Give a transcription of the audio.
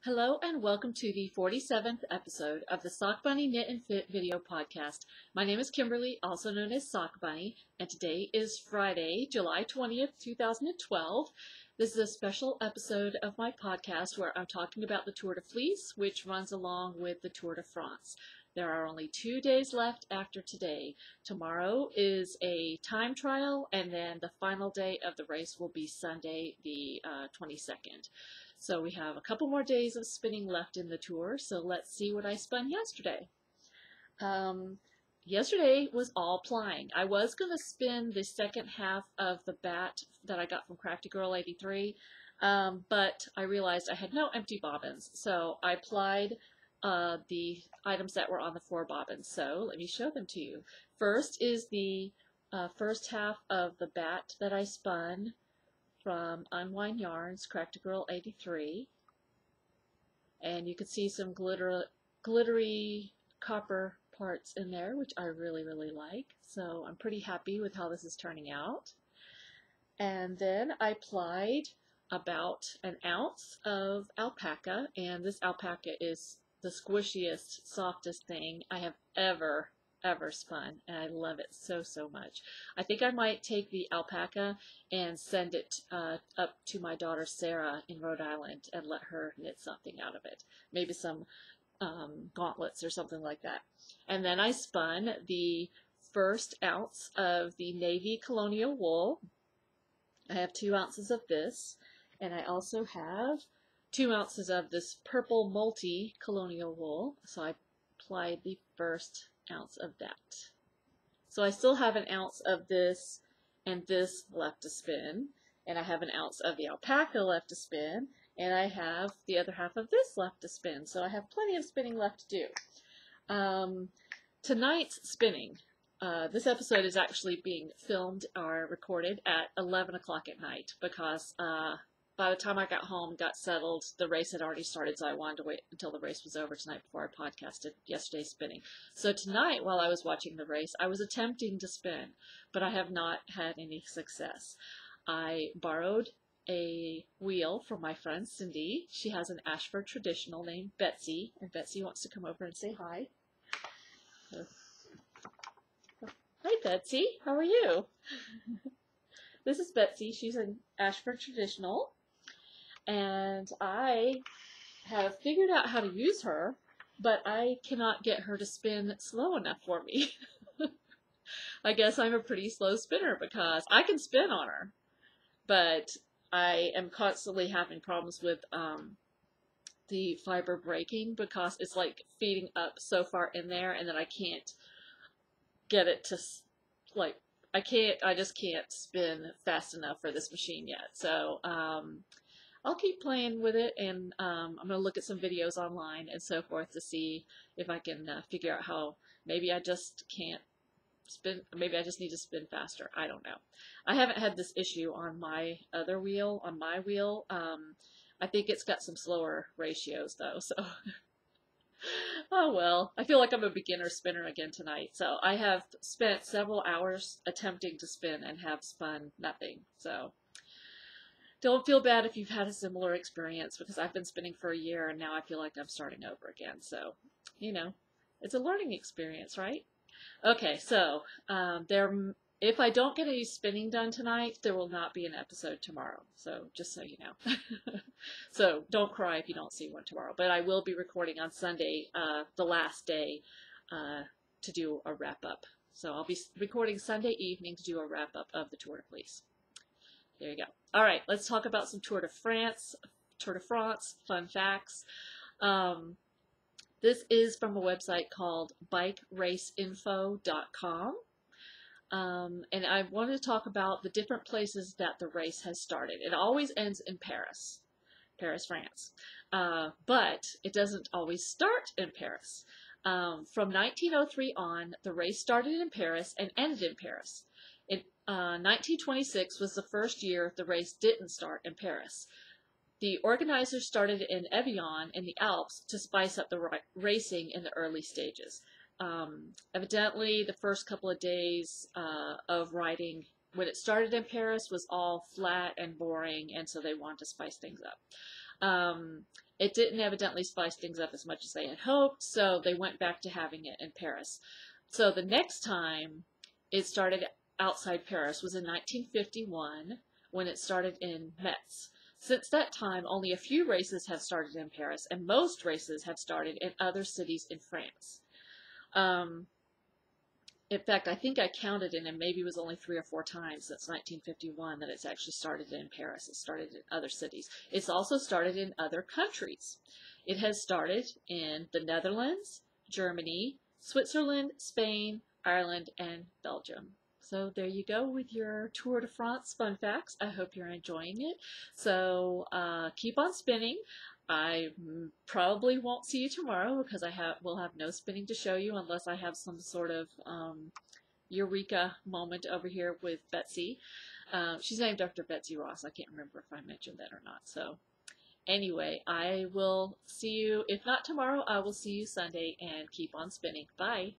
Hello and welcome to the 47th episode of the Sock Bunny Knit and Fit video podcast. My name is Kimberly, also known as Sock Bunny, and today is Friday, July 20th, 2012. This is a special episode of my podcast where I'm talking about the Tour de Fleece, which runs along with the Tour de France. There are only 2 days left after today. Tomorrow is a time trial, and then the final day of the race will be Sunday, the 22nd. So we have a couple more days of spinning left in the tour, so let's see what I spun yesterday. Yesterday was all plying. I was going to spin the second half of the bat that I got from Crafty Girl 83, but I realized I had no empty bobbins, so I plied the items that were on the 4 bobbins. So let me show them to you. First is the first half of the bat that I spun from Unwind Yarns, Crafty Girl 83, and you can see some glittery copper parts in there, which I really like, so I'm pretty happy with how this is turning out. And then I plied about an ounce of alpaca, and this alpaca is the squishiest, softest thing I have ever spun, and I love it so much. I think I might take the alpaca and send it up to my daughter Sarah in Rhode Island and let her knit something out of it. Maybe some gauntlets or something like that. And then I spun the first ounce of the navy colonial wool. I have 2 ounces of this, and I also have 2 ounces of this purple multi colonial wool. So I applied the first ounce of that. So I still have an ounce of this and this left to spin, and I have an ounce of the alpaca left to spin, and I have the other half of this left to spin. So I have plenty of spinning left to do. Tonight's spinning, this episode is actually being filmed or recorded at 11 o'clock at night because by the time I got home, got settled, the race had already started, so I wanted to wait until the race was over tonight before I podcasted yesterday's spinning. So tonight, while I was watching the race, I was attempting to spin, but I have not had any success. I borrowed a wheel from my friend Cindy. She has an Ashford traditional named Betsy, and Betsy wants to come over and say hi. Hi, Betsy. How are you? This is Betsy. She's an Ashford traditional. And I have figured out how to use her, but I cannot get her to spin slow enough for me. I guess I'm a pretty slow spinner because I can spin on her, but I am constantly having problems with the fiber breaking because it's like feeding up so far in there, and then I can't get it to, like, I just can't spin fast enough for this machine yet. So I'll keep playing with it, and I'm going to look at some videos online and so forth to see if I can figure out how. Maybe I just can't spin, maybe I just need to spin faster. I don't know. I haven't had this issue on my other wheel, on my wheel. I think it's got some slower ratios though, so oh well. I feel like I'm a beginner spinner again tonight. So I have spent several hours attempting to spin and have spun nothing. So don't feel bad if you've had a similar experience, because I've been spinning for a year and now I feel like I'm starting over again. So, you know, it's a learning experience, right? Okay, so if I don't get any spinning done tonight, there will not be an episode tomorrow. So just so you know. So don't cry if you don't see one tomorrow. But I will be recording on Sunday, the last day, to do a wrap-up. So I'll be recording Sunday evening to do a wrap-up of the Tour de Fleece. There you go. All right, let's talk about some Tour de France, fun facts. This is from a website called bikeraceinfo.com. And I wanted to talk about the different places that the race has started. It always ends in Paris, France. But it doesn't always start in Paris. From 1903 on, the race started in Paris and ended in Paris. 1926 was the first year the race didn't start in Paris. The organizers started in Evian in the Alps to spice up the racing in the early stages. Evidently, the first couple of days of riding when it started in Paris was all flat and boring, and so they wanted to spice things up. It didn't evidently spice things up as much as they had hoped, so they went back to having it in Paris. So the next time it started outside Paris was in 1951 when it started in Metz. Since that time, only a few races have started in Paris, and most races have started in other cities in France. Um, in fact, I think I counted it, and maybe it was only 3 or 4 times since 1951 that it's actually started in Paris. It started in other cities. It's also started in other countries. It has started in the Netherlands, Germany, Switzerland, Spain, Ireland, and Belgium. So there you go with your Tour de France fun facts. I hope you're enjoying it. So keep on spinning. I probably won't see you tomorrow because will have no spinning to show you unless I have some sort of eureka moment over here with Betsy. She's named after Betsy Ross. I can't remember if I mentioned that or not. So anyway, I will see you, if not tomorrow, I will see you Sunday, and keep on spinning. Bye.